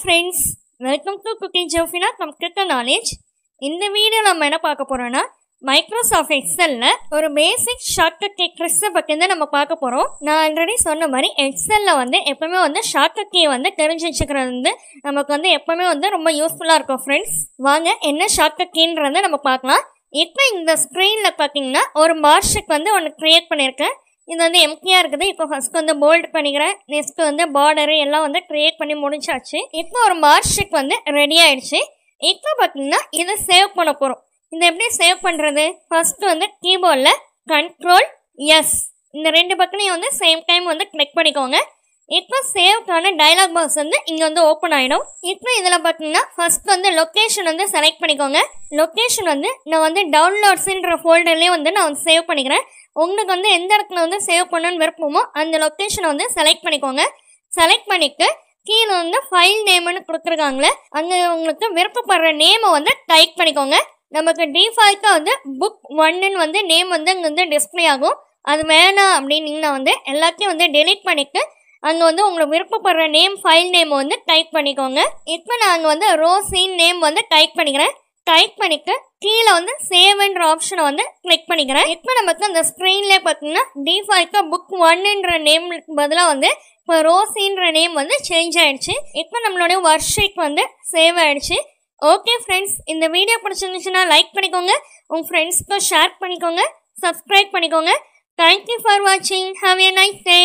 friends, welcome to Cooking Jofina Computer Knowledge. இந்த video நம்ம என்ன பார்க்க போறோம்னா மைக்ரோசாஃப்ட் எக்ஸல்ல ஒரு பேசிக் ஷார்ட்கட் கீ ட்ரிக்ஸை பத்தி தான் நம்ம பார்க்க போறோம். நான் ஆல்ரெடி சொன்ன மாதிரி எக்ஸல்ல எப்பவுமே ஷார்ட்கட் கீ தெரிஞ்சு வச்சுக்கிறது நமக்கு எப்பவுமே ரொம்ப யூஸ்ஃபுல்லா இருக்கும் ஃப்ரெண்ட்ஸ். வாங்க என்ன ஷார்ட்கட் கீன்றதை நம்ம பார்க்கலாம். இப்போ இந்த ஸ்க்ரீன்ல பார்த்தீங்கன்னா ஒரு மார்க்ஷீட் ஒன்று கிரியேட் பண்ணியிருக்கேன். இது எம்டியா இருக்குது. இப்போ ஃபர்ஸ்ட் போல்ட் பண்ணிக்கிறேன். நெக்ஸ்ட் பார்டரு எல்லாம் கிரியேட் பண்ணி முடிச்சாச்சு. இப்போ ஒரு மார்க்ஷீட் ரெடி ஆயிடுச்சு. இப்போ பார்த்தீங்கன்னா இதை சேவ் பண்ண போகிறோம். இதை எப்படி சேவ் பண்ணுறது? ஃபர்ஸ்ட் கீபோர்டில் Ctrl+S இந்த ரெண்டு பக்கத்தையும் சேம் டைம் கிளிக் பண்ணிக்கோங்க. இப்போ சேவ்க்கான டயலாக் பாக்ஸ் இங்கே ஓப்பன் ஆகிடும். இப்போ இதில் பார்த்தீங்கன்னா ஃபர்ஸ்ட் லொக்கேஷன் செலக்ட் பண்ணிக்கோங்க. லொக்கேஷன் நான் டவுன்லோட்ஸ்ன்ற ஃபோல்டர்லேயே நான் சேவ் பண்ணிக்கிறேன். உங்களுக்கு எந்த இடத்துல சேவ் பண்ணணும்னு விருப்பமோ அந்த லொக்கேஷனை செலக்ட் பண்ணிக்கோங்க. செலக்ட் பண்ணிட்டு கீழே ஃபைல் நேம்னு கொடுத்துருக்காங்களே அங்கே உங்களுக்கு விருப்பப்படுற நேமை டைப் பண்ணிக்கோங்க. நமக்கு டிஃபால்ட்டாக புக் 1ன்னு நேம் அங்கே டிஸ்பிளே ஆகும். அது வேணாம் அப்படின்னீங்கன்னா எல்லாத்தையும் டெலீட் பண்ணிட்டு அங்கே உங்களுக்கு விருப்பப்படுற நேம் ஃபைல் நேம் டைப் பண்ணிக்கோங்க. இப்போ நான் அங்கே ரோ சீன் நேம் டைப் பண்ணிக்கிறேன். டைப் பண்ணிட்டு கீழே சேவ்ன்ற ஆப்ஷனை கிளிக் பண்ணிக்கிறேன். இப்போ நமக்கு அந்த ஸ்க்ரீன்லேயே பார்த்தீங்கன்னா டிஃபால்ட்டாக புக் 1ன்ற நேமுக்கு பதிலாக இப்போ ரோசின்ற நேம் சேஞ்ச் ஆகிடுச்சு. இப்போ நம்மளுடைய ஒர்க் ஷீட் சேவ் ஆகிடுச்சு. ஓகே ஃப்ரெண்ட்ஸ், இந்த வீடியோ பிடிச்சிருந்துச்சுன்னா லைக் பண்ணிக்கோங்க, உங்கள் ஃப்ரெண்ட்ஸ்க்கு ஷேர் பண்ணிக்கோங்க, சப்ஸ்கிரைப் பண்ணிக்கோங்க. தேங்க்யூ ஃபார் வாட்சிங். Have a nice day.